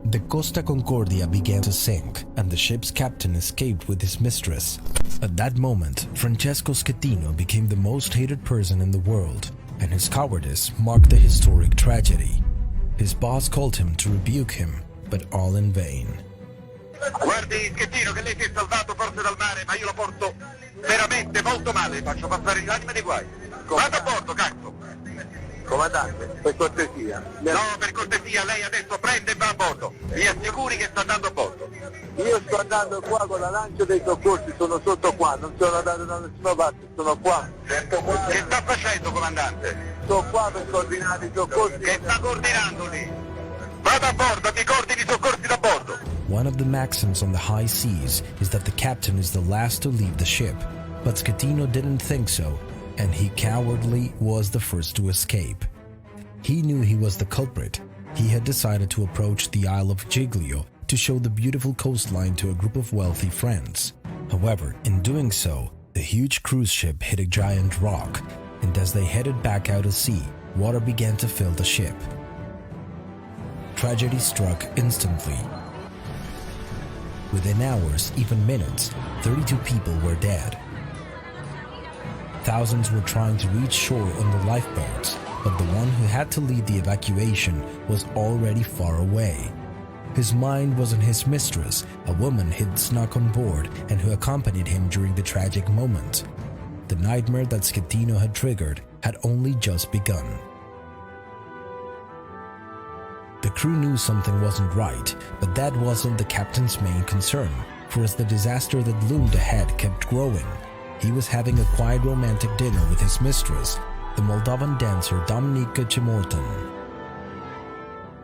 The Costa Concordia began to sink, and the ship's captain escaped with his mistress. At that moment, Francesco Schettino became the most hated person in the world, and his cowardice marked the historic tragedy. His boss called him to rebuke him, but all in vain. Guardi, Schettino, che lei si è salvato forse dal mare, ma io lo porto veramente molto male, faccio passare l'anima dei guai. Vado a bordo, cazzo! Comandante, per cortesia. No, per cortesia, lei adesso prende e va a bordo. Mi assicuri che sta andando a bordo. Io sto andando qua con la lancia dei soccorsi, sono sotto qua, non sono andato da nessuna parte, sono qua. Che sta facendo, comandante? Sto qua per coordinare i soccorsi. Che sta coordinando lì? Vado a bordo, mi coordini i soccorsi da bordo. One of the maxims on the high seas is that the captain is the last to leave the ship, but Schettino didn't think so, and he cowardly was the first to escape. He knew he was the culprit. He had decided to approach the Isle of Giglio to show the beautiful coastline to a group of wealthy friends. However, in doing so, the huge cruise ship hit a giant rock, and as they headed back out to sea, water began to fill the ship. Tragedy struck instantly. Within hours, even minutes, 32 people were dead. Thousands were trying to reach shore on the lifeboats, but the one who had to lead the evacuation was already far away. His mind was on his mistress, a woman he'd snuck on board and who accompanied him during the tragic moment. The nightmare that Schettino had triggered had only just begun. The crew knew something wasn't right, but that wasn't the captain's main concern, for as the disaster that loomed ahead kept growing, he was having a quiet romantic dinner with his mistress, the Moldovan dancer Dominika Chimortan.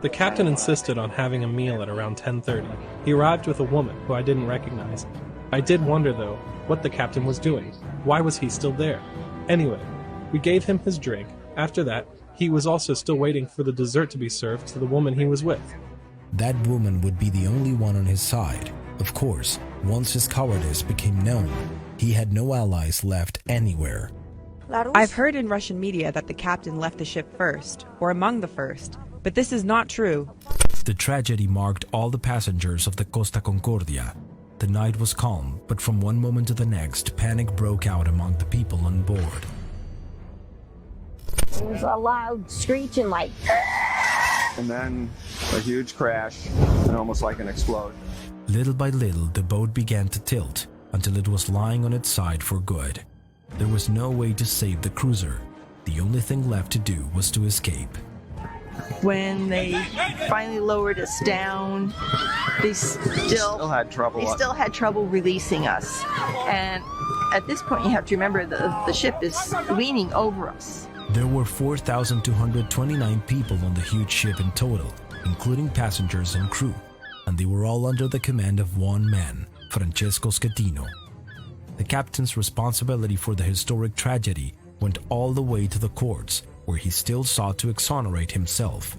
The captain insisted on having a meal at around 10:30. He arrived with a woman who I didn't recognize. I did wonder, though, what the captain was doing. Why was he still there? Anyway, we gave him his drink. After that, he was also still waiting for the dessert to be served to the woman he was with. That woman would be the only one on his side. Of course, once his cowardice became known, he had no allies left anywhere. I've heard in Russian media that the captain left the ship first, or among the first, but this is not true. The tragedy marked all the passengers of the Costa Concordia. The night was calm, but from one moment to the next, panic broke out among the people on board. It was a loud screeching, like... And then a huge crash, and almost like an explosion. Little by little, the boat began to tilt until it was lying on its side for good. There was no way to save the cruiser. The only thing left to do was to escape. When they finally lowered us down, they still had trouble releasing us. And at this point, you have to remember the ship is leaning over us. There were 4,229 people on the huge ship in total, including passengers and crew, and they were all under the command of one man, Francesco Schettino. The captain's responsibility for the historic tragedy went all the way to the courts, where he still sought to exonerate himself.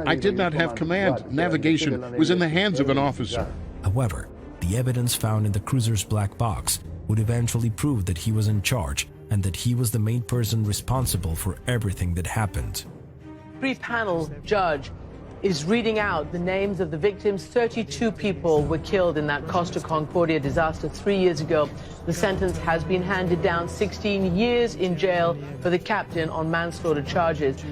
I did not have command. Navigation was in the hands of an officer. However, the evidence found in the cruiser's black box would eventually prove that he was in charge and that he was the main person responsible for everything that happened. Three-panel judge is reading out the names of the victims. 32 people were killed in that Costa Concordia disaster 3 years ago. The sentence has been handed down: 16 years in jail for the captain on manslaughter charges.